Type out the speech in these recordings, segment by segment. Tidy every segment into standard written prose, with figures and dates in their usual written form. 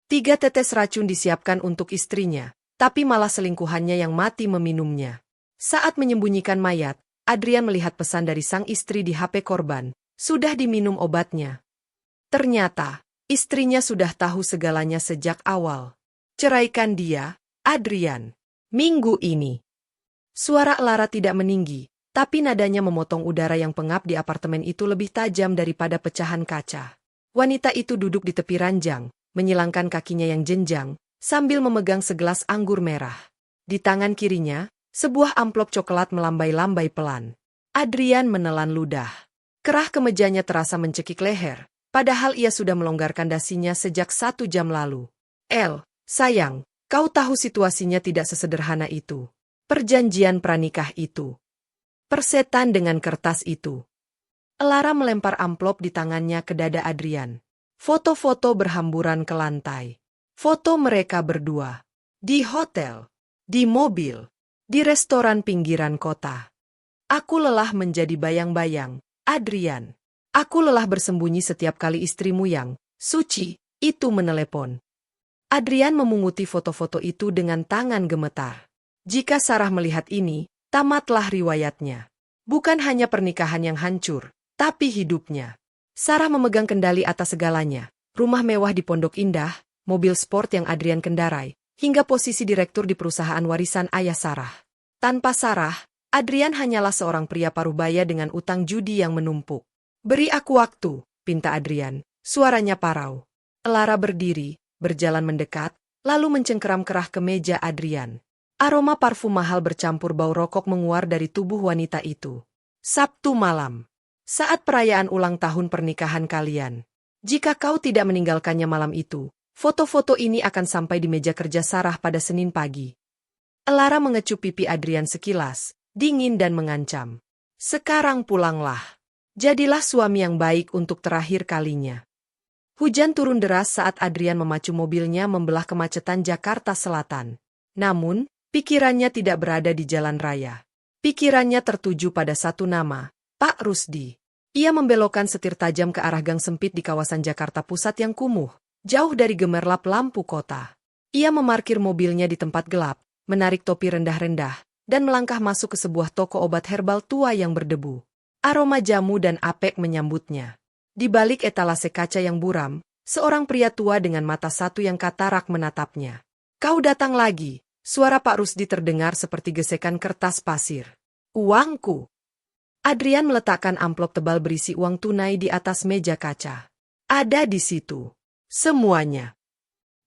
3 tetes racun disiapkan untuk istrinya, tapi malah selingkuhannya yang mati meminumnya. Saat menyembunyikan mayat, Adrian melihat pesan dari sang istri di HP korban, sudah diminum obatnya. Ternyata, istrinya sudah tahu segalanya sejak awal. Ceraikan dia, Adrian. Minggu ini. Suara Lara tidak meninggi, tapi nadanya memotong udara yang pengap di apartemen itu lebih tajam daripada pecahan kaca. Wanita itu duduk di tepi ranjang, menyilangkan kakinya yang jenjang, sambil memegang segelas anggur merah. Di tangan kirinya, sebuah amplop coklat melambai-lambai pelan. Adrian menelan ludah. Kerah kemejanya terasa mencekik leher, padahal ia sudah melonggarkan dasinya sejak 1 jam lalu. El, sayang, kau tahu situasinya tidak sesederhana itu. Perjanjian pranikah itu. Persetan dengan kertas itu. Lara melempar amplop di tangannya ke dada Adrian. Foto-foto berhamburan ke lantai. Foto mereka berdua. Di hotel. Di mobil. Di restoran pinggiran kota. Aku lelah menjadi bayang-bayang, Adrian. Aku lelah bersembunyi setiap kali istrimu yang suci itu menelepon. Adrian memunguti foto-foto itu dengan tangan gemetar. Jika Sarah melihat ini, tamatlah riwayatnya. Bukan hanya pernikahan yang hancur, tapi hidupnya. Sarah memegang kendali atas segalanya. Rumah mewah di Pondok Indah, mobil sport yang Adrian kendarai, hingga posisi direktur di perusahaan warisan ayah Sarah. Tanpa Sarah, Adrian hanyalah seorang pria paruh baya dengan utang judi yang menumpuk. Beri aku waktu, pinta Adrian. Suaranya parau. Lara berdiri, berjalan mendekat, lalu mencengkeram kerah ke meja Adrian. Aroma parfum mahal bercampur bau rokok menguar dari tubuh wanita itu. Sabtu malam. Saat perayaan ulang tahun pernikahan kalian. Jika kau tidak meninggalkannya malam itu, foto-foto ini akan sampai di meja kerja Sarah pada Senin pagi. Lara mengecup pipi Adrian sekilas, dingin dan mengancam. Sekarang pulanglah. Jadilah suami yang baik untuk terakhir kalinya. Hujan turun deras saat Adrian memacu mobilnya membelah kemacetan Jakarta Selatan. Namun, pikirannya tidak berada di jalan raya. Pikirannya tertuju pada satu nama, Pak Rusdi. Ia membelokkan setir tajam ke arah gang sempit di kawasan Jakarta Pusat yang kumuh, jauh dari gemerlap lampu kota. Ia memarkir mobilnya di tempat gelap, menarik topi rendah-rendah, dan melangkah masuk ke sebuah toko obat herbal tua yang berdebu. Aroma jamu dan apek menyambutnya. Di balik etalase kaca yang buram, seorang pria tua dengan mata satu yang katarak menatapnya. Kau datang lagi, suara Pak Rusdi terdengar seperti gesekan kertas pasir. Uangku. Adrian meletakkan amplop tebal berisi uang tunai di atas meja kaca. Ada di situ. Semuanya.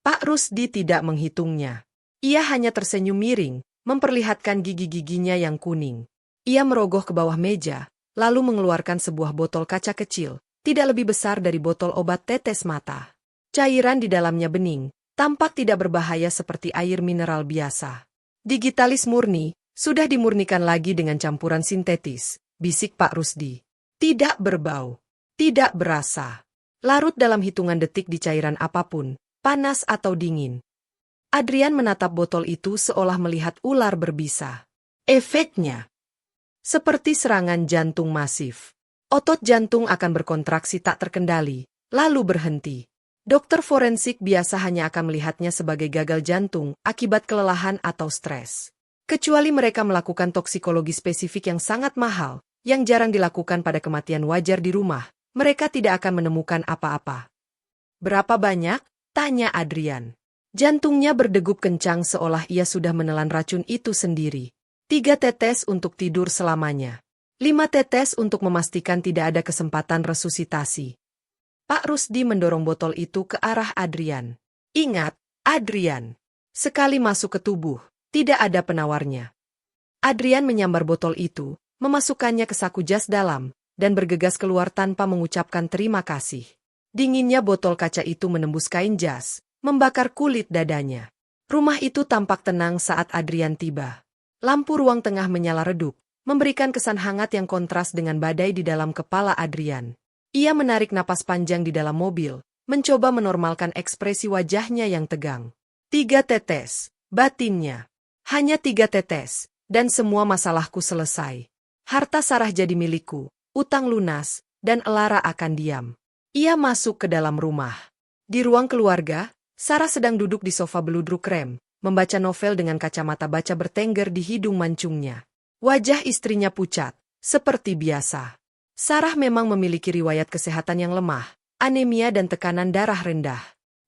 Pak Rusdi tidak menghitungnya. Ia hanya tersenyum miring, memperlihatkan gigi-giginya yang kuning. Ia merogoh ke bawah meja, lalu mengeluarkan sebuah botol kaca kecil, tidak lebih besar dari botol obat tetes mata. Cairan di dalamnya bening, tampak tidak berbahaya seperti air mineral biasa. Digitalis murni, sudah dimurnikan lagi dengan campuran sintetis. Bisik Pak Rusdi. Tidak berbau. Tidak berasa. Larut dalam hitungan detik di cairan apapun, panas atau dingin. Adrian menatap botol itu seolah melihat ular berbisa. Efeknya seperti serangan jantung masif. Otot jantung akan berkontraksi tak terkendali, lalu berhenti. Dokter forensik biasa hanya akan melihatnya sebagai gagal jantung akibat kelelahan atau stres. Kecuali mereka melakukan toksikologi spesifik yang sangat mahal, yang jarang dilakukan pada kematian wajar di rumah, mereka tidak akan menemukan apa-apa. Berapa banyak? Tanya Adrian. Jantungnya berdegup kencang seolah ia sudah menelan racun itu sendiri. 3 tetes untuk tidur selamanya. 5 tetes untuk memastikan tidak ada kesempatan resusitasi. Pak Rusdi mendorong botol itu ke arah Adrian. Ingat, Adrian. Sekali masuk ke tubuh, tidak ada penawarnya. Adrian menyambar botol itu, memasukkannya ke saku jas dalam, dan bergegas keluar tanpa mengucapkan terima kasih. Dinginnya botol kaca itu menembus kain jas, membakar kulit dadanya. Rumah itu tampak tenang saat Adrian tiba. Lampu ruang tengah menyala redup, memberikan kesan hangat yang kontras dengan badai di dalam kepala Adrian. Ia menarik napas panjang di dalam mobil, mencoba menormalkan ekspresi wajahnya yang tegang. 3 tetes, batinnya. Hanya 3 tetes, dan semua masalahku selesai. Harta Sarah jadi milikku, utang lunas, dan Lara akan diam. Ia masuk ke dalam rumah. Di ruang keluarga, Sarah sedang duduk di sofa beludru krem, membaca novel dengan kacamata baca bertengger di hidung mancungnya. Wajah istrinya pucat, seperti biasa. Sarah memang memiliki riwayat kesehatan yang lemah, anemia dan tekanan darah rendah.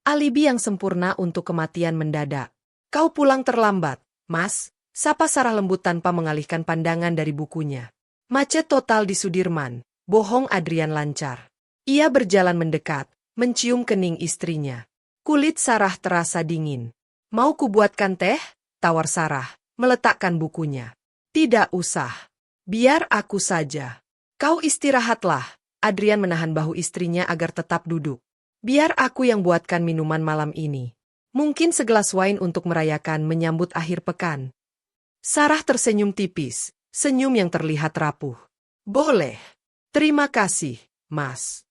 Alibi yang sempurna untuk kematian mendadak. Kau pulang terlambat, Mas, sapa Sarah lembut tanpa mengalihkan pandangan dari bukunya. Macet total di Sudirman, bohong Adrian lancar. Ia berjalan mendekat, mencium kening istrinya. Kulit Sarah terasa dingin. Mau kubuatkan teh? Tawar Sarah, meletakkan bukunya. Tidak usah. Biar aku saja. Kau istirahatlah. Adrian menahan bahu istrinya agar tetap duduk. Biar aku yang buatkan minuman malam ini. Mungkin segelas wine untuk merayakan menyambut akhir pekan. Sarah tersenyum tipis, senyum yang terlihat rapuh. Boleh. Terima kasih, Mas.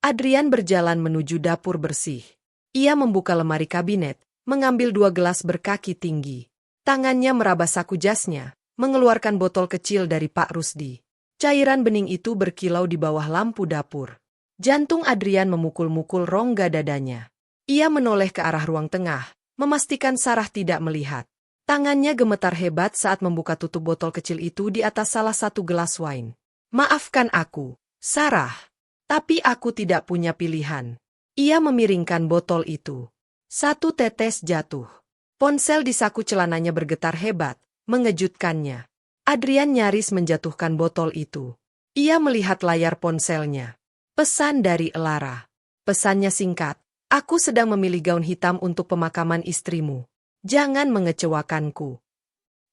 Adrian berjalan menuju dapur bersih. Ia membuka lemari kabinet, mengambil 2 gelas berkaki tinggi. Tangannya meraba saku jasnya, mengeluarkan botol kecil dari Pak Rusdi. Cairan bening itu berkilau di bawah lampu dapur. Jantung Adrian memukul-mukul rongga dadanya. Ia menoleh ke arah ruang tengah, memastikan Sarah tidak melihat. Tangannya gemetar hebat saat membuka tutup botol kecil itu di atas salah satu gelas wine. Maafkan aku, Sarah. Tapi aku tidak punya pilihan. Ia memiringkan botol itu. 1 tetes jatuh. Ponsel di saku celananya bergetar hebat, mengejutkannya. Adrian nyaris menjatuhkan botol itu. Ia melihat layar ponselnya. Pesan dari Elara. Pesannya singkat. Aku sedang memilih gaun hitam untuk pemakaman istrimu. Jangan mengecewakanku.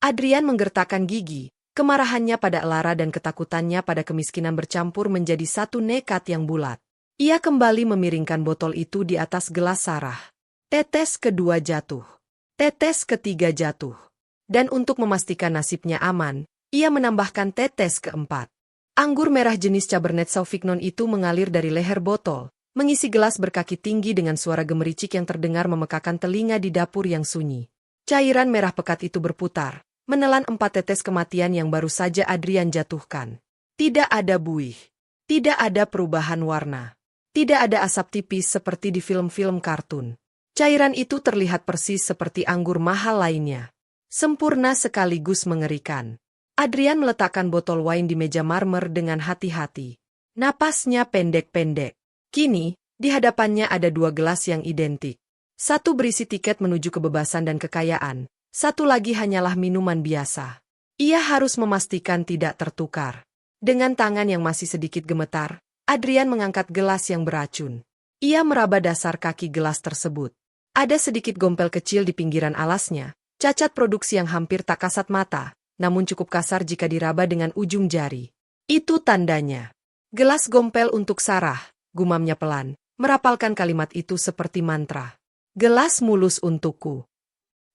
Adrian menggertakkan gigi. Kemarahannya pada Elara dan ketakutannya pada kemiskinan bercampur menjadi satu nekat yang bulat. Ia kembali memiringkan botol itu di atas gelas Sarah. Tetes kedua jatuh. Tetes ketiga jatuh. Dan untuk memastikan nasibnya aman, ia menambahkan tetes keempat. Anggur merah jenis Cabernet Sauvignon itu mengalir dari leher botol, mengisi gelas berkaki tinggi dengan suara gemericik yang terdengar memekakan telinga di dapur yang sunyi. Cairan merah pekat itu berputar, menelan 4 tetes kematian yang baru saja Adrian jatuhkan. Tidak ada buih. Tidak ada perubahan warna. Tidak ada asap tipis seperti di film-film kartun. Cairan itu terlihat persis seperti anggur mahal lainnya. Sempurna sekaligus mengerikan. Adrian meletakkan botol wine di meja marmer dengan hati-hati. Napasnya pendek-pendek. Kini, di hadapannya ada 2 gelas yang identik. Satu berisi tiket menuju kebebasan dan kekayaan. Satu lagi hanyalah minuman biasa. Ia harus memastikan tidak tertukar. Dengan tangan yang masih sedikit gemetar, Adrian mengangkat gelas yang beracun. Ia meraba dasar kaki gelas tersebut. Ada sedikit gompel kecil di pinggiran alasnya, cacat produksi yang hampir tak kasat mata, namun cukup kasar jika diraba dengan ujung jari. Itu tandanya. Gelas gompel untuk Sarah, gumamnya pelan, merapalkan kalimat itu seperti mantra. Gelas mulus untukku.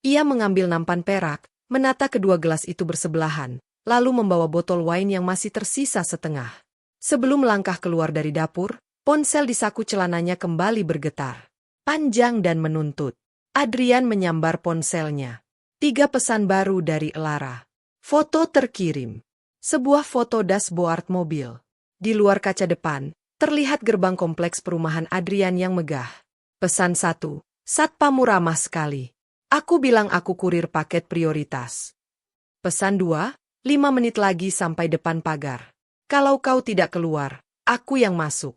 Ia mengambil nampan perak, menata kedua gelas itu bersebelahan, lalu membawa botol wine yang masih tersisa setengah. Sebelum melangkah keluar dari dapur, ponsel di saku celananya kembali bergetar. Panjang dan menuntut. Adrian menyambar ponselnya. 3 pesan baru dari Elara. Foto terkirim. Sebuah foto dashboard mobil. Di luar kaca depan, terlihat gerbang kompleks perumahan Adrian yang megah. Pesan 1. Satpammu ramah sekali. Aku bilang aku kurir paket prioritas. Pesan 2. 5 menit lagi sampai depan pagar. Kalau kau tidak keluar, aku yang masuk.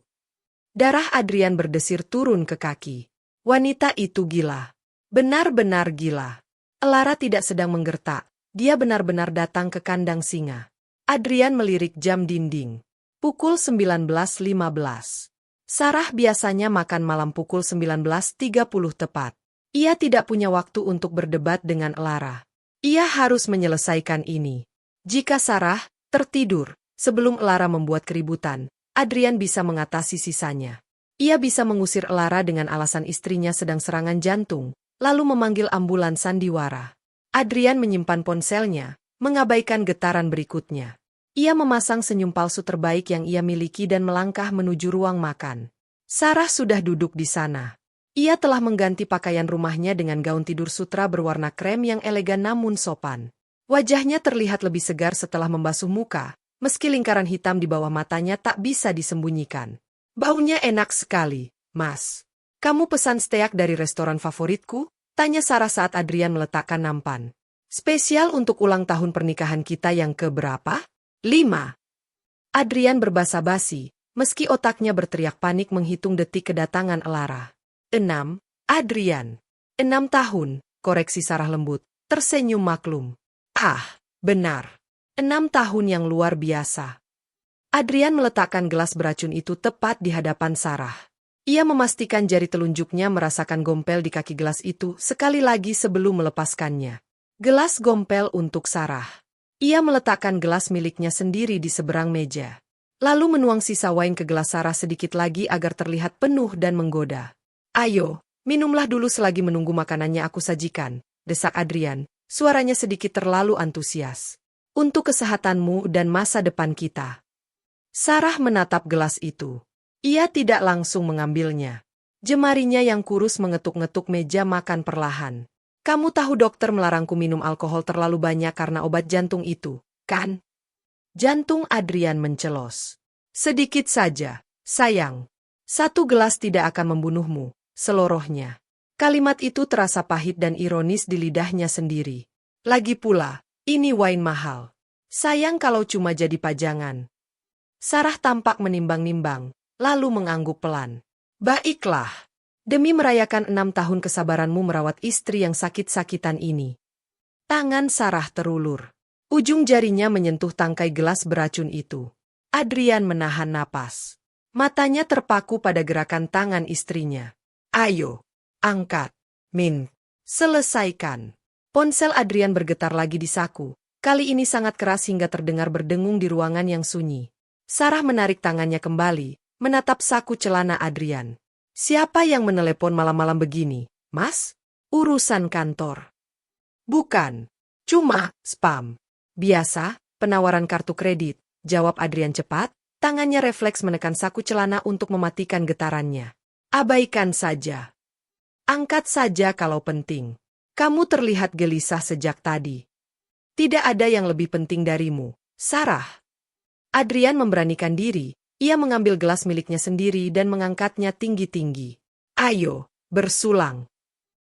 Darah Adrian berdesir turun ke kaki. Wanita itu gila. Benar-benar gila. Elara tidak sedang menggertak. Dia benar-benar datang ke kandang singa. Adrian melirik jam dinding. Pukul 19.15. Sarah biasanya makan malam pukul 19.30 tepat. Ia tidak punya waktu untuk berdebat dengan Elara. Ia harus menyelesaikan ini. Jika Sarah tertidur sebelum Elara membuat keributan, Adrian bisa mengatasi sisanya. Ia bisa mengusir Elara dengan alasan istrinya sedang serangan jantung, lalu memanggil ambulans sandiwara. Adrian menyimpan ponselnya, mengabaikan getaran berikutnya. Ia memasang senyum palsu terbaik yang ia miliki dan melangkah menuju ruang makan. Sarah sudah duduk di sana. Ia telah mengganti pakaian rumahnya dengan gaun tidur sutra berwarna krem yang elegan namun sopan. Wajahnya terlihat lebih segar setelah membasuh muka, meski lingkaran hitam di bawah matanya tak bisa disembunyikan. Baunya enak sekali, Mas. Kamu pesan steak dari restoran favoritku? Tanya Sarah saat Adrian meletakkan nampan. Spesial untuk ulang tahun pernikahan kita yang keberapa? 5. Adrian berbasa-basi, meski otaknya berteriak panik menghitung detik kedatangan Elara. 6. Adrian. 6 tahun, koreksi Sarah lembut, tersenyum maklum. Ah, benar. 6 tahun yang luar biasa. Adrian meletakkan gelas beracun itu tepat di hadapan Sarah. Ia memastikan jari telunjuknya merasakan gompel di kaki gelas itu sekali lagi sebelum melepaskannya. Gelas gompel untuk Sarah. Ia meletakkan gelas miliknya sendiri di seberang meja. Lalu menuang sisa wine ke gelas Sarah sedikit lagi agar terlihat penuh dan menggoda. Ayo, minumlah dulu selagi menunggu makanannya aku sajikan, desak Adrian, suaranya sedikit terlalu antusias. Untuk kesehatanmu dan masa depan kita. Sarah menatap gelas itu. Ia tidak langsung mengambilnya. Jemarinya yang kurus mengetuk-ngetuk meja makan perlahan. Kamu tahu dokter melarangku minum alkohol terlalu banyak karena obat jantung itu, kan? Jantung Adrian mencelos. Sedikit saja, sayang. 1 gelas tidak akan membunuhmu, selorohnya. Kalimat itu terasa pahit dan ironis di lidahnya sendiri. Lagi pula, ini wine mahal. Sayang kalau cuma jadi pajangan. Sarah tampak menimbang-nimbang. Lalu mengangguk pelan. Baiklah. Demi merayakan 6 tahun kesabaranmu merawat istri yang sakit-sakitan ini. Tangan Sarah terulur. Ujung jarinya menyentuh tangkai gelas beracun itu. Adrian menahan napas. Matanya terpaku pada gerakan tangan istrinya. Ayo, angkat. Min. Selesaikan. Ponsel Adrian bergetar lagi di saku. Kali ini sangat keras hingga terdengar berdengung di ruangan yang sunyi. Sarah menarik tangannya kembali. Menatap saku celana Adrian. Siapa yang menelepon malam-malam begini, Mas? Urusan kantor. Bukan. Cuma spam. Biasa, penawaran kartu kredit, jawab Adrian cepat, tangannya refleks menekan saku celana untuk mematikan getarannya. Abaikan saja. Angkat saja kalau penting. Kamu terlihat gelisah sejak tadi. Tidak ada yang lebih penting darimu, Sarah. Adrian memberanikan diri. Ia mengambil gelas miliknya sendiri dan mengangkatnya tinggi-tinggi. Ayo, bersulang.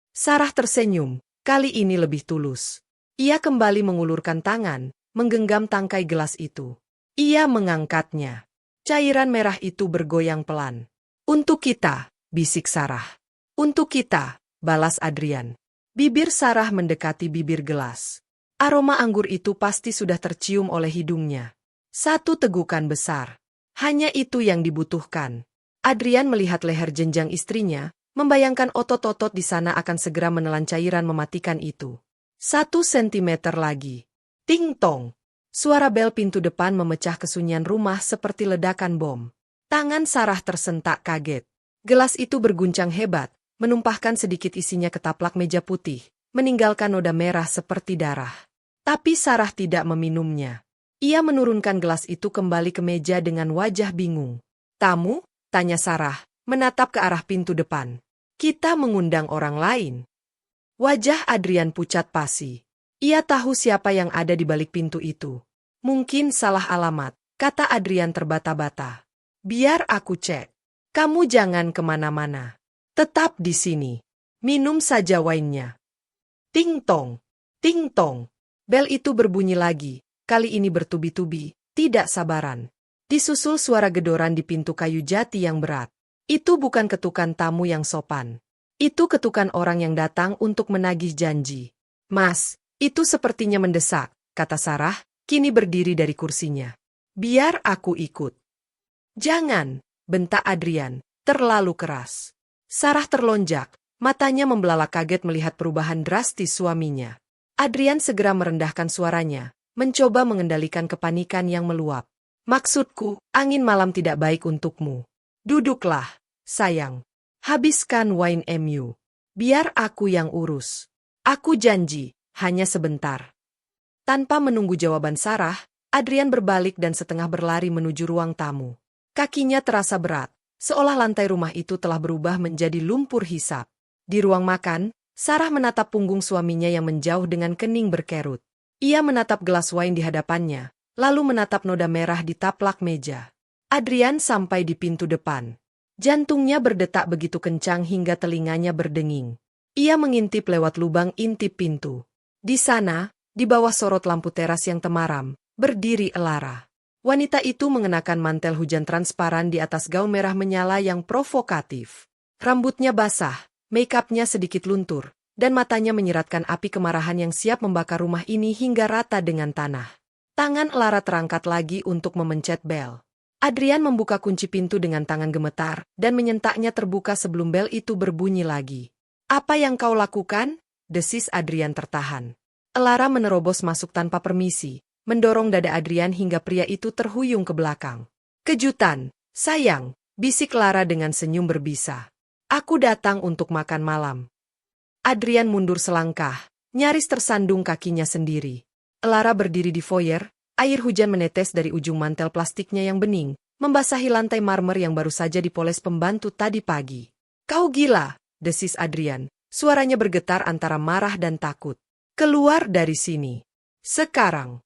Sarah tersenyum, kali ini lebih tulus. Ia kembali mengulurkan tangan, menggenggam tangkai gelas itu. Ia mengangkatnya. Cairan merah itu bergoyang pelan. Untuk kita, bisik Sarah. Untuk kita, balas Adrian. Bibir Sarah mendekati bibir gelas. Aroma anggur itu pasti sudah tercium oleh hidungnya. 1 tegukan besar. Hanya itu yang dibutuhkan. Adrian melihat leher jenjang istrinya, membayangkan otot-otot di sana akan segera menelan cairan mematikan itu. 1 sentimeter lagi. Ting-tong. Suara bel pintu depan memecah kesunyian rumah seperti ledakan bom. Tangan Sarah tersentak kaget. Gelas itu berguncang hebat, menumpahkan sedikit isinya ke taplak meja putih, meninggalkan noda merah seperti darah. Tapi Sarah tidak meminumnya. Ia menurunkan gelas itu kembali ke meja dengan wajah bingung. Tamu? Tanya Sarah, menatap ke arah pintu depan. Kita mengundang orang lain. Wajah Adrian pucat pasi. Ia tahu siapa yang ada di balik pintu itu. Mungkin salah alamat, kata Adrian terbata-bata. Biar aku cek. Kamu jangan kemana-mana. Tetap di sini. Minum saja wine-nya. Ting-tong. Ting-tong. Bel itu berbunyi lagi. Kali ini bertubi-tubi, tidak sabaran. Disusul suara gedoran di pintu kayu jati yang berat. Itu bukan ketukan tamu yang sopan. Itu ketukan orang yang datang untuk menagih janji. Mas, itu sepertinya mendesak, kata Sarah, kini berdiri dari kursinya. Biar aku ikut. Jangan, bentak Adrian, terlalu keras. Sarah terlonjak, matanya membelalak kaget melihat perubahan drastis suaminya. Adrian segera merendahkan suaranya. Mencoba mengendalikan kepanikan yang meluap. Maksudku, angin malam tidak baik untukmu. Duduklah, sayang. Habiskan wine mu. Biar aku yang urus. Aku janji, hanya sebentar. Tanpa menunggu jawaban Sarah, Adrian berbalik dan setengah berlari menuju ruang tamu. Kakinya terasa berat, seolah lantai rumah itu telah berubah menjadi lumpur hisap. Di ruang makan, Sarah menatap punggung suaminya yang menjauh dengan kening berkerut. Ia menatap gelas wine di hadapannya, lalu menatap noda merah di taplak meja. Adrian sampai di pintu depan. Jantungnya berdetak begitu kencang hingga telinganya berdenging. Ia mengintip lewat lubang intip pintu. Di sana, di bawah sorot lampu teras yang temaram, berdiri Elara. Wanita itu mengenakan mantel hujan transparan di atas gaun merah menyala yang provokatif. Rambutnya basah, make-upnya sedikit luntur, dan matanya menyiratkan api kemarahan yang siap membakar rumah ini hingga rata dengan tanah. Tangan Elara terangkat lagi untuk memencet bel. Adrian membuka kunci pintu dengan tangan gemetar, dan menyentaknya terbuka sebelum bel itu berbunyi lagi. "Apa yang kau lakukan?" desis Adrian tertahan. Elara menerobos masuk tanpa permisi, mendorong dada Adrian hingga pria itu terhuyung ke belakang. "Kejutan, sayang," bisik Elara dengan senyum berbisa. "Aku datang untuk makan malam." Adrian mundur selangkah, nyaris tersandung kakinya sendiri. Elara berdiri di foyer, air hujan menetes dari ujung mantel plastiknya yang bening, membasahi lantai marmer yang baru saja dipoles pembantu tadi pagi. "Kau gila," desis Adrian, suaranya bergetar antara marah dan takut. "Keluar dari sini. Sekarang."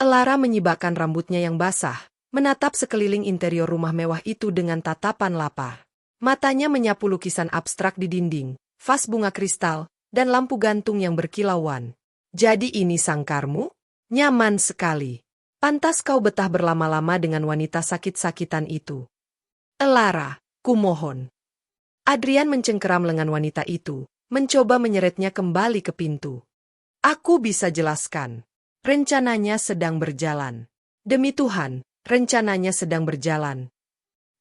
Elara menyibakkan rambutnya yang basah, menatap sekeliling interior rumah mewah itu dengan tatapan lapar. Matanya menyapu lukisan abstrak di dinding, vas bunga kristal, dan lampu gantung yang berkilauan. "Jadi ini sangkarmu? Nyaman sekali. Pantas kau betah berlama-lama dengan wanita sakit-sakitan itu." "Elara, kumohon." Adrian mencengkeram lengan wanita itu, mencoba menyeretnya kembali ke pintu. "Aku bisa jelaskan. Rencananya sedang berjalan. Demi Tuhan, rencananya sedang berjalan."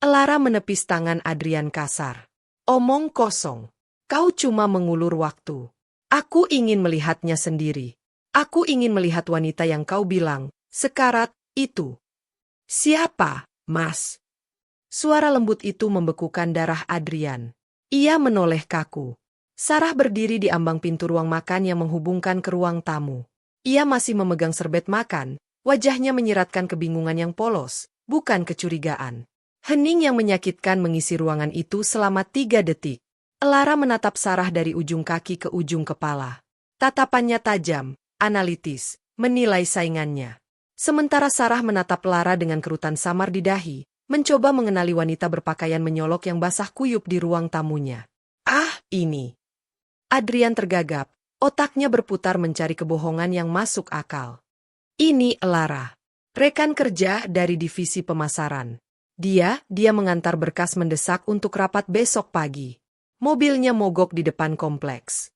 Elara menepis tangan Adrian kasar. "Omong kosong. Kau cuma mengulur waktu. Aku ingin melihatnya sendiri. Aku ingin melihat wanita yang kau bilang sekarat itu." "Siapa, Mas?" Suara lembut itu membekukan darah Adrian. Ia menoleh kaku. Sarah berdiri di ambang pintu ruang makan yang menghubungkan ke ruang tamu. Ia masih memegang serbet makan, wajahnya menyiratkan kebingungan yang polos, bukan kecurigaan. Hening yang menyakitkan mengisi ruangan itu selama 3 detik. Elara menatap Sarah dari ujung kaki ke ujung kepala. Tatapannya tajam, analitis, menilai saingannya. Sementara Sarah menatap Elara dengan kerutan samar di dahi, mencoba mengenali wanita berpakaian menyolok yang basah kuyup di ruang tamunya. "Ah, ini." Adrian tergagap, otaknya berputar mencari kebohongan yang masuk akal. "Ini Elara, rekan kerja dari divisi pemasaran. Dia mengantar berkas mendesak untuk rapat besok pagi. Mobilnya mogok di depan kompleks."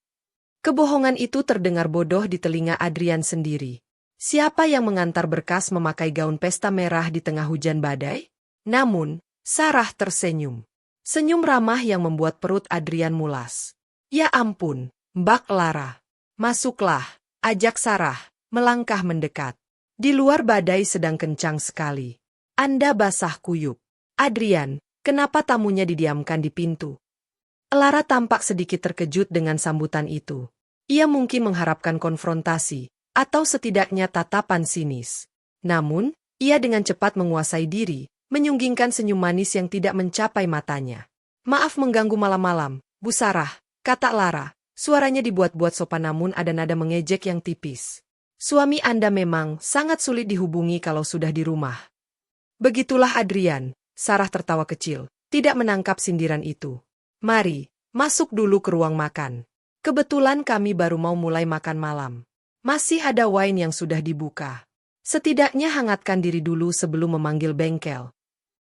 Kebohongan itu terdengar bodoh di telinga Adrian sendiri. Siapa yang mengantar berkas memakai gaun pesta merah di tengah hujan badai? Namun, Sarah tersenyum. Senyum ramah yang membuat perut Adrian mulas. "Ya ampun, Mbak Lara. Masuklah," ajak Sarah, melangkah mendekat. "Di luar badai sedang kencang sekali. Anda basah kuyup." "Adrian, kenapa tamunya didiamkan di pintu?" Elara tampak sedikit terkejut dengan sambutan itu. Ia mungkin mengharapkan konfrontasi, atau setidaknya tatapan sinis. Namun, ia dengan cepat menguasai diri, menyunggingkan senyum manis yang tidak mencapai matanya. "Maaf mengganggu malam-malam, Bu Sarah," kata Lara. Suaranya dibuat-buat sopan namun ada nada mengejek yang tipis. "Suami Anda memang sangat sulit dihubungi kalau sudah di rumah." "Begitulah Adrian," Sarah tertawa kecil, tidak menangkap sindiran itu. "Mari, masuk dulu ke ruang makan. Kebetulan kami baru mau mulai makan malam. Masih ada wine yang sudah dibuka. Setidaknya hangatkan diri dulu sebelum memanggil bengkel."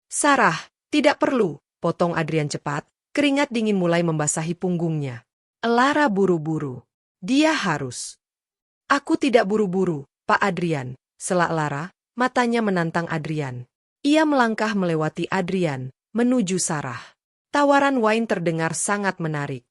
"Sarah, tidak perlu," potong Adrian cepat, keringat dingin mulai membasahi punggungnya. Elara buru-buru. "Dia harus." "Aku tidak buru-buru, Pak Adrian," selak Lara, matanya menantang Adrian. Ia melangkah melewati Adrian, menuju Sarah. Tawaran wine terdengar sangat menarik.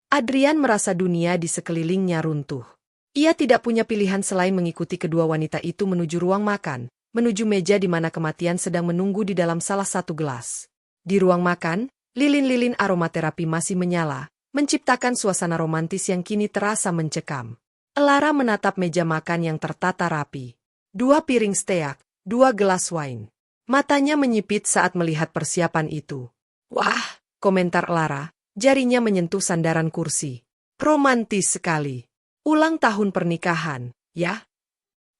Adrian merasa dunia di sekelilingnya runtuh. Ia tidak punya pilihan selain mengikuti kedua wanita itu menuju ruang makan, menuju meja di mana kematian sedang menunggu di dalam salah satu gelas. Di ruang makan, lilin-lilin aromaterapi masih menyala, menciptakan suasana romantis yang kini terasa mencekam. Elara menatap meja makan yang tertata rapi. 2 piring steak, 2 gelas wine. Matanya menyipit saat melihat persiapan itu. "Wah," komentar Lara, jarinya menyentuh sandaran kursi. "Romantis sekali. Ulang tahun pernikahan, ya?"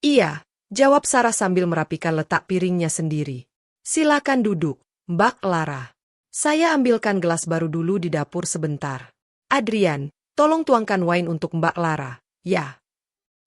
"Iya," jawab Sarah sambil merapikan letak piringnya sendiri. "Silakan duduk, Mbak Lara." Saya ambilkan gelas baru dulu di dapur sebentar. Adrian, tolong tuangkan wine untuk Mbak Lara, ya.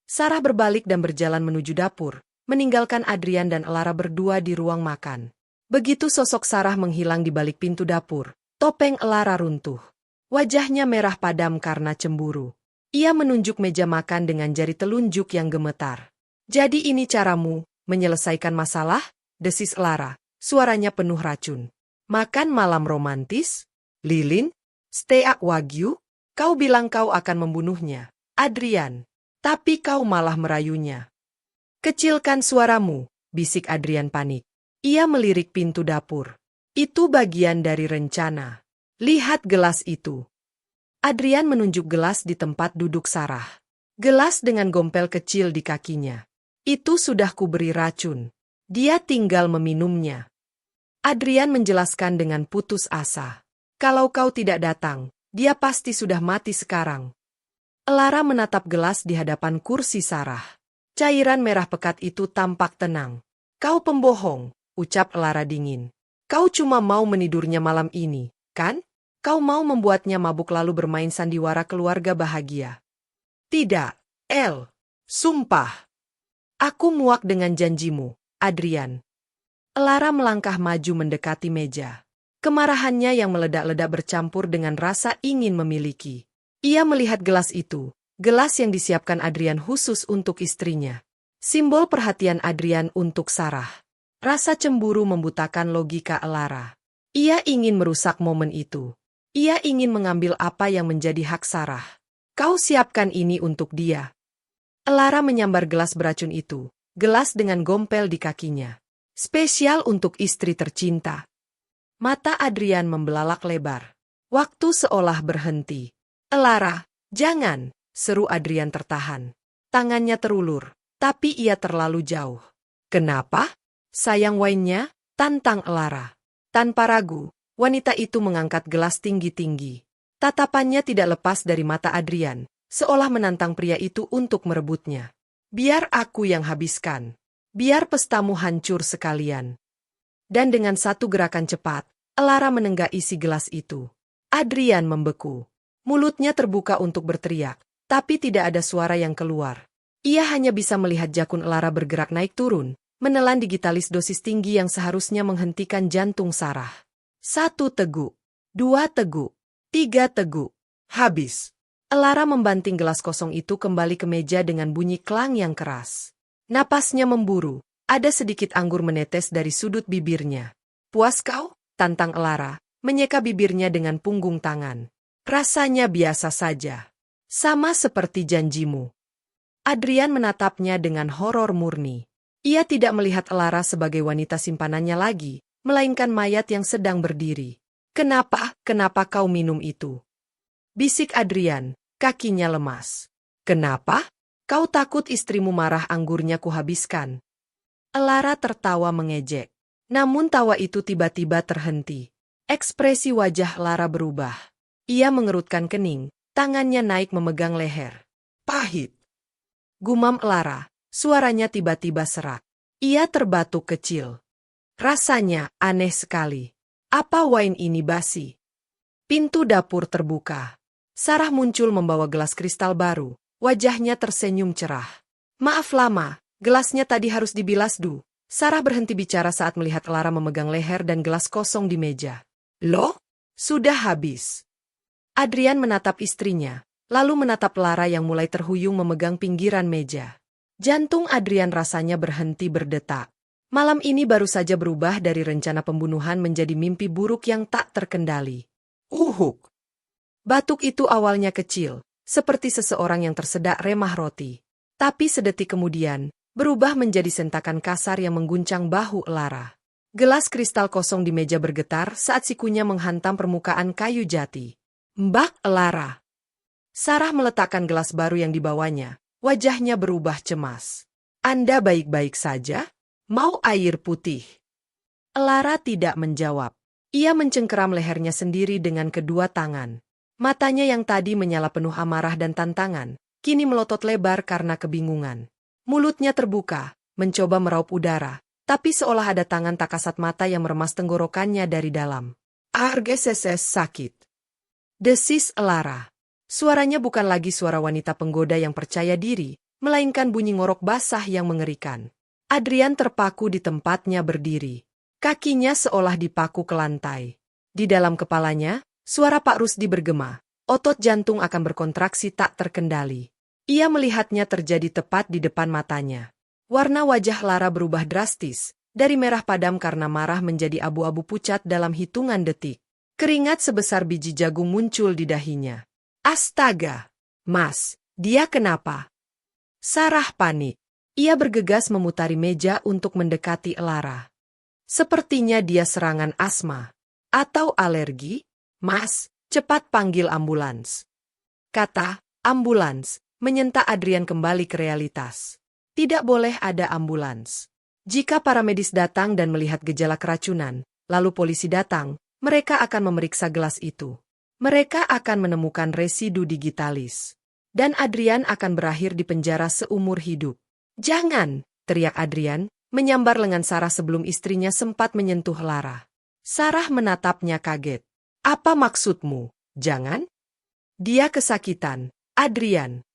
Sarah berbalik dan berjalan menuju dapur, meninggalkan Adrian dan Lara berdua di ruang makan. Begitu sosok Sarah menghilang di balik pintu dapur, topeng Lara runtuh. Wajahnya merah padam karena cemburu. Ia menunjuk meja makan dengan jari telunjuk yang gemetar. Jadi ini caramu menyelesaikan masalah? Desis Lara, suaranya penuh racun. Makan malam romantis? Lilin? Steak Wagyu? Kau bilang kau akan membunuhnya, Adrian. Tapi kau malah merayunya. Kecilkan suaramu, bisik Adrian panik. Ia melirik pintu dapur. Itu bagian dari rencana. Lihat gelas itu. Adrian menunjuk gelas di tempat duduk Sarah. Gelas dengan gompel kecil di kakinya. Itu sudah kuberi racun. Dia tinggal meminumnya. Adrian menjelaskan dengan putus asa. Kalau kau tidak datang, dia pasti sudah mati sekarang. Lara menatap gelas di hadapan kursi Sarah. Cairan merah pekat itu tampak tenang. Kau pembohong, ucap Lara dingin. Kau cuma mau menidurnya malam ini, kan? Kau mau membuatnya mabuk lalu bermain sandiwara keluarga bahagia. Tidak, El. Sumpah. Aku muak dengan janjimu, Adrian. Lara melangkah maju mendekati meja. Kemarahannya yang meledak-ledak bercampur dengan rasa ingin memiliki. Ia melihat gelas itu, gelas yang disiapkan Adrian khusus untuk istrinya. Simbol perhatian Adrian untuk Sarah. Rasa cemburu membutakan logika Lara. Ia ingin merusak momen itu. Ia ingin mengambil apa yang menjadi hak Sarah. Kau siapkan ini untuk dia. Lara menyambar gelas beracun itu, gelas dengan gompel di kakinya. Spesial untuk istri tercinta. Mata Adrian membelalak lebar. Waktu seolah berhenti. Lara, jangan, seru Adrian tertahan. Tangannya terulur, tapi ia terlalu jauh. Kenapa? Sayang wine-nya, tantang Lara. Tanpa ragu, wanita itu mengangkat gelas tinggi-tinggi. Tatapannya tidak lepas dari mata Adrian, seolah menantang pria itu untuk merebutnya. Biar aku yang habiskan. Biar pestamu hancur sekalian. Dan dengan satu gerakan cepat, Lara menenggak isi gelas itu. Adrian membeku. Mulutnya terbuka untuk berteriak, tapi tidak ada suara yang keluar. Ia hanya bisa melihat jakun Lara bergerak naik turun, menelan digitalis dosis tinggi yang seharusnya menghentikan jantung Sarah. 1 teguk, 2 teguk, 3 teguk. Habis. Lara membanting gelas kosong itu kembali ke meja dengan bunyi klang yang keras. Napasnya memburu, ada sedikit anggur menetes dari sudut bibirnya. Puas kau? Tantang Lara, menyeka bibirnya dengan punggung tangan. Rasanya biasa saja. Sama seperti janjimu. Adrian menatapnya dengan horor murni. Ia tidak melihat Lara sebagai wanita simpanannya lagi, melainkan mayat yang sedang berdiri. Kenapa kau minum itu? Bisik Adrian, kakinya lemas. Kenapa? Kau takut istrimu marah anggurnya kuhabiskan. Lara tertawa mengejek. Namun tawa itu tiba-tiba terhenti. Ekspresi wajah Lara berubah. Ia mengerutkan kening, tangannya naik memegang leher. Pahit. Gumam Lara, suaranya tiba-tiba serak. Ia terbatuk kecil. Rasanya aneh sekali. Apa wine ini basi? Pintu dapur terbuka. Sarah muncul membawa gelas kristal baru. Wajahnya tersenyum cerah. Maaf lama, gelasnya tadi harus dibilas dulu. Sarah berhenti bicara saat melihat Lara memegang leher dan gelas kosong di meja. Loh? Sudah habis. Adrian menatap istrinya, lalu menatap Lara yang mulai terhuyung memegang pinggiran meja. Jantung Adrian rasanya berhenti berdetak. Malam ini baru saja berubah dari rencana pembunuhan menjadi mimpi buruk yang tak terkendali. Uhuk. Batuk itu awalnya kecil, seperti seseorang yang tersedak remah roti. Tapi sedetik kemudian, berubah menjadi sentakan kasar yang mengguncang bahu Lara. Gelas kristal kosong di meja bergetar saat sikunya menghantam permukaan kayu jati. Mbak Lara. Sarah meletakkan gelas baru yang dibawanya, wajahnya berubah cemas. Anda baik-baik saja? Mau air putih? Lara tidak menjawab. Ia mencengkeram lehernya sendiri dengan kedua tangan. Matanya yang tadi menyala penuh amarah dan tantangan, kini melotot lebar karena kebingungan. Mulutnya terbuka, mencoba meraup udara, tapi seolah ada tangan tak kasat mata yang meremas tenggorokannya dari dalam. Argeseses sakit. Desis Lara. Suaranya bukan lagi suara wanita penggoda yang percaya diri, melainkan bunyi ngorok basah yang mengerikan. Adrian terpaku di tempatnya berdiri. Kakinya seolah dipaku ke lantai. Di dalam kepalanya, suara Pak Rusdi bergema. Otot jantung akan berkontraksi tak terkendali. Ia melihatnya terjadi tepat di depan matanya. Warna wajah Lara berubah drastis, dari merah padam karena marah menjadi abu-abu pucat dalam hitungan detik. Keringat sebesar biji jagung muncul di dahinya. Astaga! Mas, dia kenapa? Sarah panik. Ia bergegas memutari meja untuk mendekati Lara. Sepertinya dia serangan asma. Atau alergi? Mas, cepat panggil ambulans. Kata ambulans menyentak Adrian kembali ke realitas. Tidak boleh ada ambulans. Jika para medis datang dan melihat gejala keracunan, lalu polisi datang, mereka akan memeriksa gelas itu. Mereka akan menemukan residu digitalis. Dan Adrian akan berakhir di penjara seumur hidup. Jangan, teriak Adrian, menyambar lengan Sarah sebelum istrinya sempat menyentuh Lara. Sarah menatapnya kaget. Apa maksudmu? Jangan? Dia kesakitan. Adrian.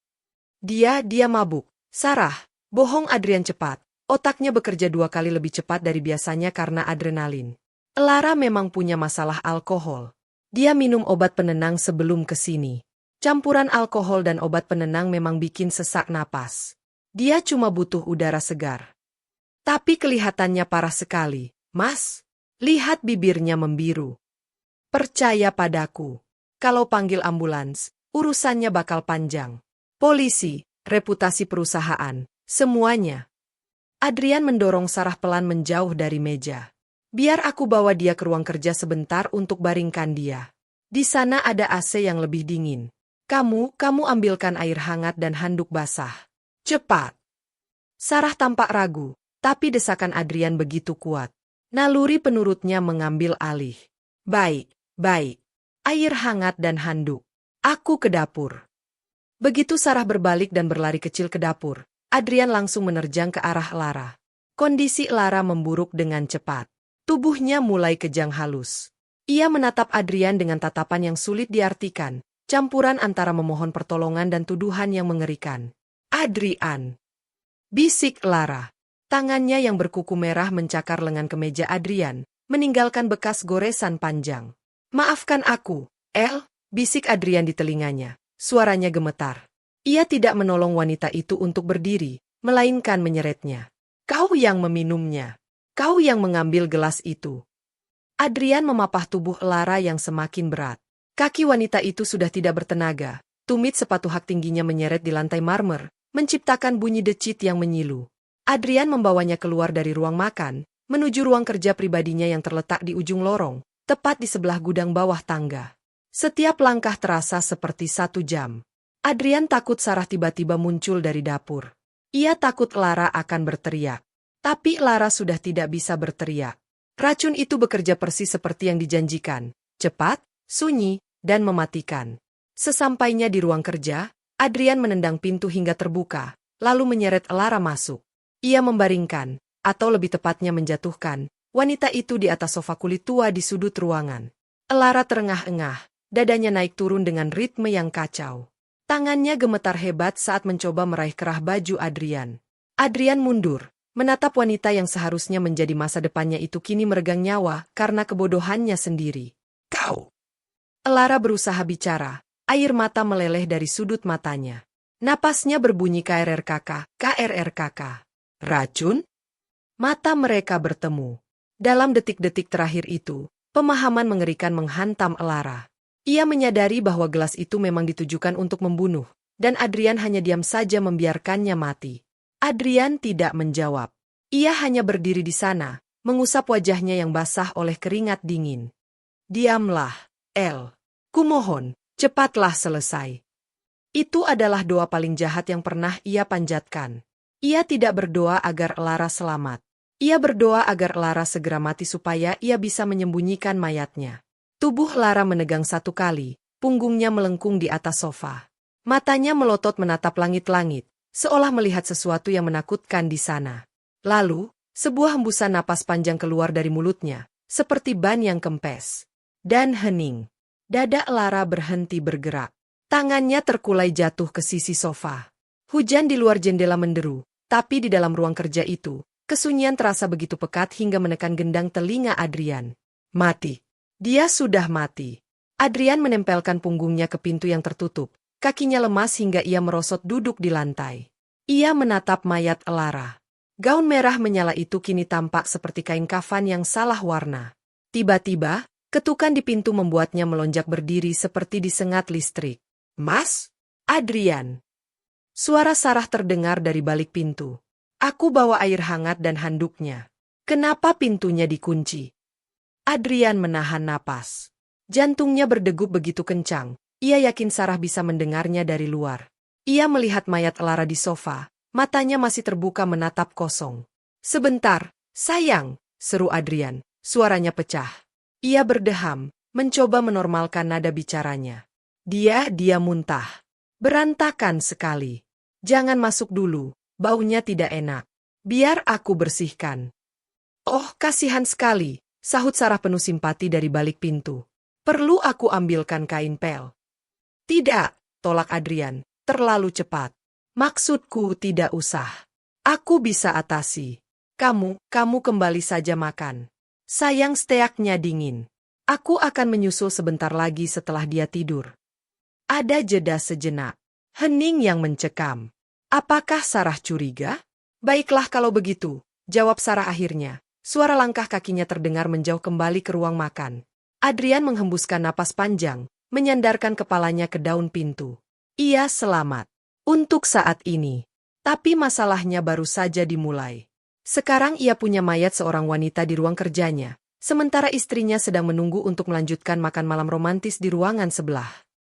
Dia mabuk. Sarah. Bohong Adrian cepat. Otaknya bekerja 2 kali lebih cepat dari biasanya karena adrenalin. Lara memang punya masalah alkohol. Dia minum obat penenang sebelum kesini. Campuran alkohol dan obat penenang memang bikin sesak napas. Dia cuma butuh udara segar. Tapi kelihatannya parah sekali, Mas. Lihat bibirnya membiru. Percaya padaku. Kalau panggil ambulans, urusannya bakal panjang. Polisi, reputasi perusahaan. Semuanya. Adrian mendorong Sarah pelan menjauh dari meja. Biar aku bawa dia ke ruang kerja sebentar untuk baringkan dia. Di sana ada AC yang lebih dingin. Kamu ambilkan air hangat dan handuk basah. Cepat. Sarah tampak ragu, tapi desakan Adrian begitu kuat. Naluri penurutnya mengambil alih. Baik. Air hangat dan handuk. Aku ke dapur. Begitu Sarah berbalik dan berlari kecil ke dapur, Adrian langsung menerjang ke arah Lara. Kondisi Lara memburuk dengan cepat. Tubuhnya mulai kejang halus. Ia menatap Adrian dengan tatapan yang sulit diartikan, campuran antara memohon pertolongan dan tuduhan yang mengerikan. Adrian! Bisik Lara. Tangannya yang berkuku merah mencakar lengan kemeja Adrian, meninggalkan bekas goresan panjang. Maafkan aku, El, bisik Adrian di telinganya. Suaranya gemetar. Ia tidak menolong wanita itu untuk berdiri, melainkan menyeretnya. Kau yang meminumnya. Kau yang mengambil gelas itu. Adrian memapah tubuh Lara yang semakin berat. Kaki wanita itu sudah tidak bertenaga. Tumit sepatu hak tingginya menyeret di lantai marmer, menciptakan bunyi decit yang menyilu. Adrian membawanya keluar dari ruang makan, menuju ruang kerja pribadinya yang terletak di ujung lorong, tepat di sebelah gudang bawah tangga. Setiap langkah terasa seperti 1 jam. Adrian takut Sarah tiba-tiba muncul dari dapur. Ia takut Lara akan berteriak. Tapi Lara sudah tidak bisa berteriak. Racun itu bekerja persis seperti yang dijanjikan. Cepat, sunyi, dan mematikan. Sesampainya di ruang kerja, Adrian menendang pintu hingga terbuka, lalu menyeret Lara masuk. Ia membaringkan, atau lebih tepatnya menjatuhkan, wanita itu di atas sofa kulit tua di sudut ruangan. Lara terengah-engah, dadanya naik turun dengan ritme yang kacau. Tangannya gemetar hebat saat mencoba meraih kerah baju Adrian. Adrian mundur, menatap wanita yang seharusnya menjadi masa depannya itu kini meregang nyawa karena kebodohannya sendiri. Kau! Lara berusaha bicara, air mata meleleh dari sudut matanya. Napasnya berbunyi KRRKK. Racun? Mata mereka bertemu. Dalam detik-detik terakhir itu, pemahaman mengerikan menghantam Lara. Ia menyadari bahwa gelas itu memang ditujukan untuk membunuh, dan Adrian hanya diam saja membiarkannya mati. Adrian tidak menjawab. Ia hanya berdiri di sana, mengusap wajahnya yang basah oleh keringat dingin. Diamlah, El. Kumohon, cepatlah selesai. Itu adalah doa paling jahat yang pernah ia panjatkan. Ia tidak berdoa agar Lara selamat. Ia berdoa agar Lara segera mati supaya ia bisa menyembunyikan mayatnya. Tubuh Lara menegang 1 kali, punggungnya melengkung di atas sofa. Matanya melotot menatap langit-langit, seolah melihat sesuatu yang menakutkan di sana. Lalu, sebuah hembusan napas panjang keluar dari mulutnya, seperti ban yang kempes. dan hening. Dada Lara berhenti bergerak. Tangannya terkulai jatuh ke sisi sofa. Hujan di luar jendela menderu, tapi di dalam ruang kerja itu, kesunyian terasa begitu pekat hingga menekan gendang telinga Adrian. Mati. Dia sudah mati. Adrian menempelkan punggungnya ke pintu yang tertutup. Kakinya lemas hingga ia merosot duduk di lantai. Ia menatap mayat Lara. Gaun merah menyala itu kini tampak seperti kain kafan yang salah warna. Tiba-tiba, ketukan di pintu membuatnya melonjak berdiri seperti disengat listrik. Mas? Adrian. Suara Sarah terdengar dari balik pintu. Aku bawa air hangat dan handuknya. Kenapa pintunya dikunci? Adrian menahan napas. Jantungnya berdegup begitu kencang. Ia yakin Sarah bisa mendengarnya dari luar. Ia melihat mayat Lara di sofa. Matanya masih terbuka menatap kosong. Sebentar, sayang, seru Adrian. Suaranya pecah. Ia berdeham, mencoba menormalkan nada bicaranya. Dia muntah. Berantakan sekali. Jangan masuk dulu, baunya tidak enak. Biar aku bersihkan. Oh, kasihan sekali, sahut Sarah penuh simpati dari balik pintu. Perlu aku ambilkan kain pel? Tidak, tolak Adrian, terlalu cepat. Maksudku tidak usah. Aku bisa atasi. Kamu kembali saja makan. Sayang steaknya dingin. Aku akan menyusul sebentar lagi setelah dia tidur. Ada jeda sejenak. Hening yang mencekam. Apakah Sarah curiga? Baiklah kalau begitu, jawab Sarah akhirnya. Suara langkah kakinya terdengar menjauh kembali ke ruang makan. Adrian menghembuskan napas panjang, menyandarkan kepalanya ke daun pintu. Ia selamat. Untuk saat ini. Tapi masalahnya baru saja dimulai. Sekarang ia punya mayat seorang wanita di ruang kerjanya, sementara istrinya sedang menunggu untuk melanjutkan makan malam romantis di ruangan sebelah.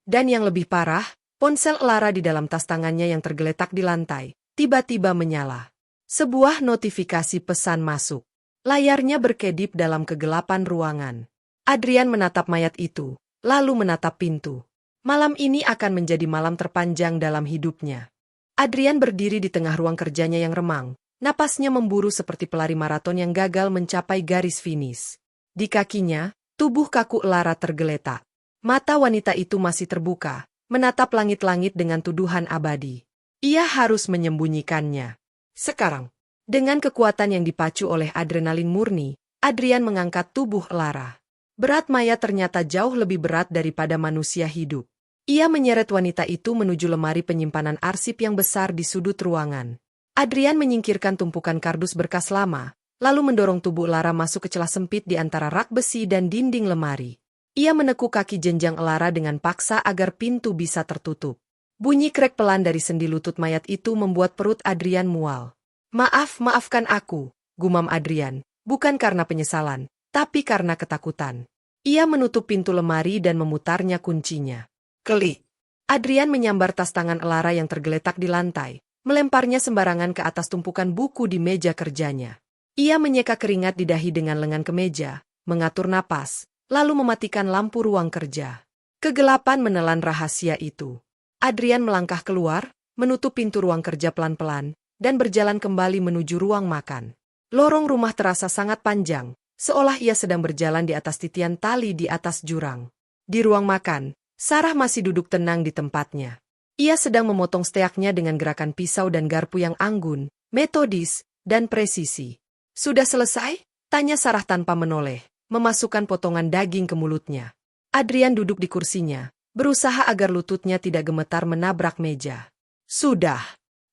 Dan yang lebih parah, ponsel Lara di dalam tas tangannya yang tergeletak di lantai, tiba-tiba menyala. Sebuah notifikasi pesan masuk. Layarnya berkedip dalam kegelapan ruangan. Adrian menatap mayat itu, lalu menatap pintu. Malam ini akan menjadi malam terpanjang dalam hidupnya. Adrian berdiri di tengah ruang kerjanya yang remang. Napasnya memburu seperti pelari maraton yang gagal mencapai garis finish. Di kakinya, tubuh kaku Lara tergeletak. Mata wanita itu masih terbuka, menatap langit-langit dengan tuduhan abadi. Ia harus menyembunyikannya. Sekarang, dengan kekuatan yang dipacu oleh adrenalin murni, Adrian mengangkat tubuh Lara. Berat mayat ternyata jauh lebih berat daripada manusia hidup. Ia menyeret wanita itu menuju lemari penyimpanan arsip yang besar di sudut ruangan. Adrian menyingkirkan tumpukan kardus berkas lama, lalu mendorong tubuh Lara masuk ke celah sempit di antara rak besi dan dinding lemari. Ia menekuk kaki jenjang Lara dengan paksa agar pintu bisa tertutup. Bunyi krek pelan dari sendi lutut mayat itu membuat perut Adrian mual. Maafkan aku, gumam Adrian, bukan karena penyesalan, tapi karena ketakutan. Ia menutup pintu lemari dan memutarnya kuncinya. Klik. Adrian menyambar tas tangan Lara yang tergeletak di lantai. Melemparnya sembarangan ke atas tumpukan buku di meja kerjanya. Ia menyeka keringat di dahi dengan lengan kemeja, mengatur napas, lalu mematikan lampu ruang kerja. Kegelapan menelan rahasia itu. Adrian melangkah keluar, menutup pintu ruang kerja pelan-pelan, dan berjalan kembali menuju ruang makan. Lorong rumah terasa sangat panjang, seolah ia sedang berjalan di atas titian tali di atas jurang. Di ruang makan, Sarah masih duduk tenang di tempatnya. Ia sedang memotong steaknya dengan gerakan pisau dan garpu yang anggun, metodis, dan presisi. Sudah selesai? Tanya Sarah tanpa menoleh, memasukkan potongan daging ke mulutnya. Adrian duduk di kursinya, berusaha agar lututnya tidak gemetar menabrak meja. Sudah.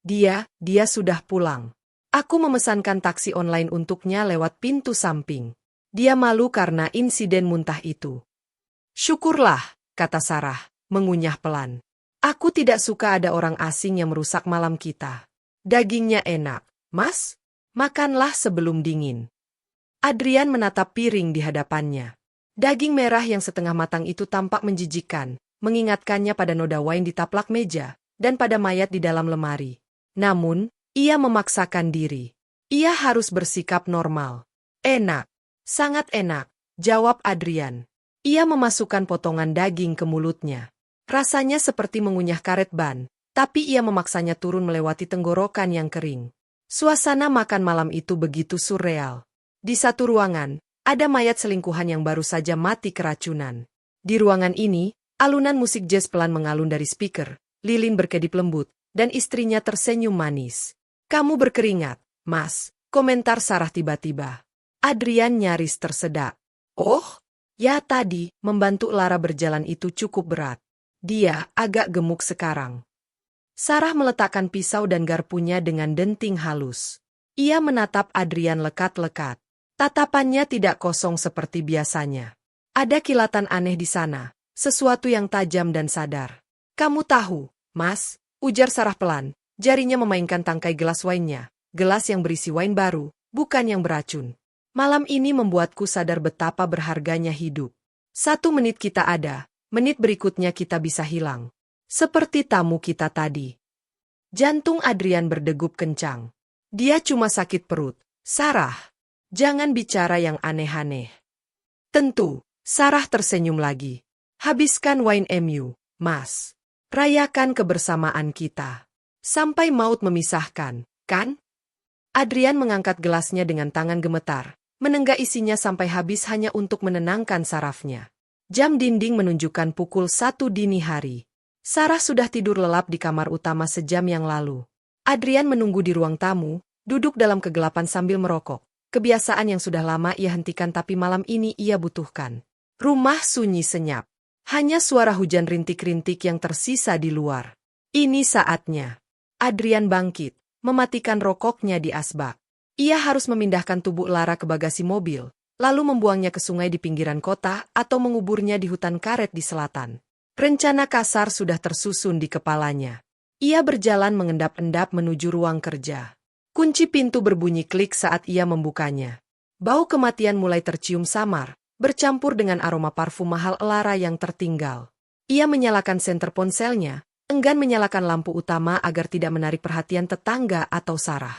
Dia sudah pulang. Aku memesankan taksi online untuknya lewat pintu samping. Dia malu karena insiden muntah itu. Syukurlah, kata Sarah, mengunyah pelan. Aku tidak suka ada orang asing yang merusak malam kita. Dagingnya enak, Mas. Makanlah sebelum dingin. Adrian menatap piring di hadapannya. Daging merah yang setengah matang itu tampak menjijikkan, mengingatkannya pada noda wine di taplak meja, dan pada mayat di dalam lemari. Namun, ia memaksakan diri. Ia harus bersikap normal. Enak. Sangat enak, jawab Adrian. Ia memasukkan potongan daging ke mulutnya. Rasanya seperti mengunyah karet ban, tapi ia memaksanya turun melewati tenggorokan yang kering. Suasana makan malam itu begitu surreal. Di satu ruangan, Ada mayat selingkuhan yang baru saja mati keracunan. Di ruangan ini, alunan musik jazz pelan mengalun dari speaker, lilin berkedip lembut, dan istrinya tersenyum manis. Kamu berkeringat, Mas, komentar Sarah tiba-tiba. Adrian nyaris tersedak. Oh, ya tadi, membantu Lara berjalan itu cukup berat. Dia agak gemuk sekarang. Sarah meletakkan pisau dan garpunya dengan denting halus. Ia menatap Adrian lekat-lekat. Tatapannya tidak kosong seperti biasanya. Ada kilatan aneh di sana, sesuatu yang tajam dan sadar. Kamu tahu, Mas, ujar Sarah pelan, jarinya memainkan tangkai gelas wine-nya, gelas yang berisi wine baru, bukan yang beracun. Malam ini membuatku sadar betapa berharganya hidup. 1 menit kita ada, menit berikutnya kita bisa hilang. Seperti tamu kita tadi. Jantung Adrian berdegup kencang. Dia cuma sakit perut. Sarah, jangan bicara yang aneh-aneh. Tentu, Sarah tersenyum lagi. Habiskan wine MU, Mas. Rayakan kebersamaan kita. Sampai maut memisahkan, kan? Adrian mengangkat gelasnya dengan tangan gemetar, menenggak isinya sampai habis hanya untuk menenangkan sarafnya. Jam dinding menunjukkan pukul 1 dini hari. Sarah sudah tidur lelap di kamar utama sejam yang lalu. Adrian menunggu di ruang tamu, duduk dalam kegelapan sambil merokok. Kebiasaan yang sudah lama ia hentikan tapi malam ini ia butuhkan. Rumah sunyi senyap. Hanya suara hujan rintik-rintik yang tersisa di luar. Ini saatnya. Adrian bangkit, mematikan rokoknya di asbak. Ia harus memindahkan tubuh Lara ke bagasi mobil, lalu membuangnya ke sungai di pinggiran kota atau menguburnya di hutan karet di selatan. Rencana kasar sudah tersusun di kepalanya. Ia berjalan mengendap-endap menuju ruang kerja. Kunci pintu berbunyi klik saat ia membukanya. Bau kematian mulai tercium samar, bercampur dengan aroma parfum mahal Lara yang tertinggal. Ia menyalakan senter ponselnya, enggan menyalakan lampu utama agar tidak menarik perhatian tetangga atau Sarah.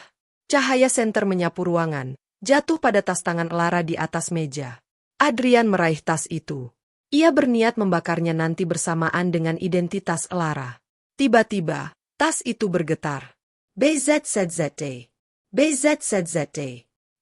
Cahaya senter menyapu ruangan, jatuh pada tas tangan Lara di atas meja. Adrian meraih tas itu. Ia berniat membakarnya nanti bersamaan dengan identitas Lara. Tiba-tiba, tas itu bergetar. BZZZT. BZZZT.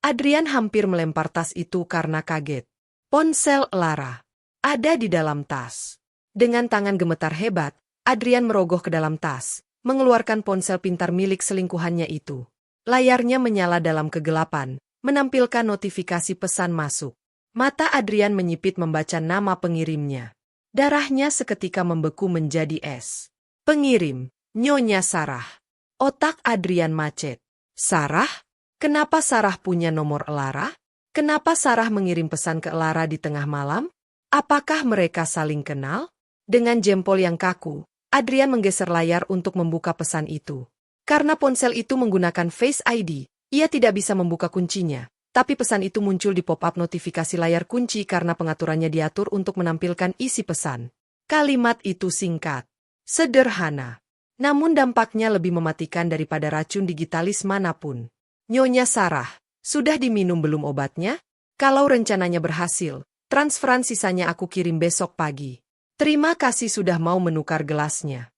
Adrian hampir melempar tas itu karena kaget. Ponsel Lara ada di dalam tas. Dengan tangan gemetar hebat, Adrian merogoh ke dalam tas, mengeluarkan ponsel pintar milik selingkuhannya itu. Layarnya menyala dalam kegelapan, menampilkan notifikasi pesan masuk. Mata Adrian menyipit membaca nama pengirimnya. Darahnya seketika membeku menjadi es. Pengirim, Nyonya Sarah. Otak Adrian macet. Sarah? Kenapa Sarah punya nomor Lara? Kenapa Sarah mengirim pesan ke Lara di tengah malam? Apakah mereka saling kenal? Dengan jempol yang kaku, Adrian menggeser layar untuk membuka pesan itu. Karena ponsel itu menggunakan Face ID, ia tidak bisa membuka kuncinya. Tapi pesan itu muncul di pop-up notifikasi layar kunci karena pengaturannya diatur untuk menampilkan isi pesan. Kalimat itu singkat, sederhana. Namun dampaknya lebih mematikan daripada racun digitalis manapun. Nyonya Sarah, sudah diminum belum obatnya? Kalau rencananya berhasil, transferan sisanya aku kirim besok pagi. Terima kasih sudah mau menukar gelasnya.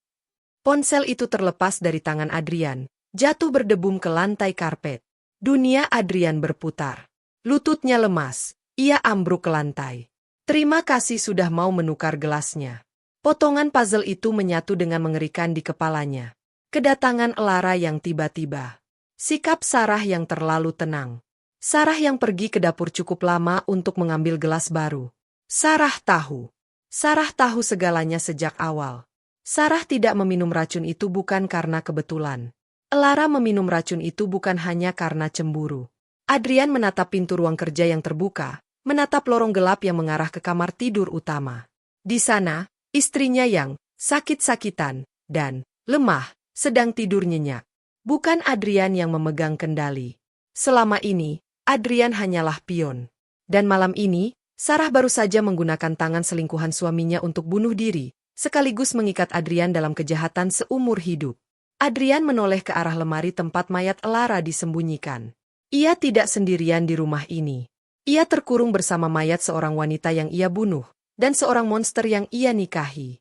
Ponsel itu terlepas dari tangan Adrian, jatuh berdebum ke lantai karpet. Dunia Adrian berputar. Lututnya lemas, ia ambruk ke lantai. Terima kasih sudah mau menukar gelasnya. Potongan puzzle itu menyatu dengan mengerikan di kepalanya. Kedatangan Lara yang tiba-tiba. Sikap Sarah yang terlalu tenang. Sarah yang pergi ke dapur cukup lama untuk mengambil gelas baru. Sarah tahu. Sarah tahu segalanya sejak awal. Sarah tidak meminum racun itu bukan karena kebetulan. Lara meminum racun itu bukan hanya karena cemburu. Adrian menatap pintu ruang kerja yang terbuka, menatap lorong gelap yang mengarah ke kamar tidur utama. Di sana, istrinya yang sakit-sakitan dan lemah sedang tidur nyenyak. Bukan Adrian yang memegang kendali. Selama ini, Adrian hanyalah pion. Dan malam ini, Sarah baru saja menggunakan tangan selingkuhan suaminya untuk bunuh diri, sekaligus mengikat Adrian dalam kejahatan seumur hidup. Adrian menoleh ke arah lemari tempat mayat Lara disembunyikan. Ia tidak sendirian di rumah ini. Ia terkurung bersama mayat seorang wanita yang ia bunuh, dan seorang monster yang ia nikahi.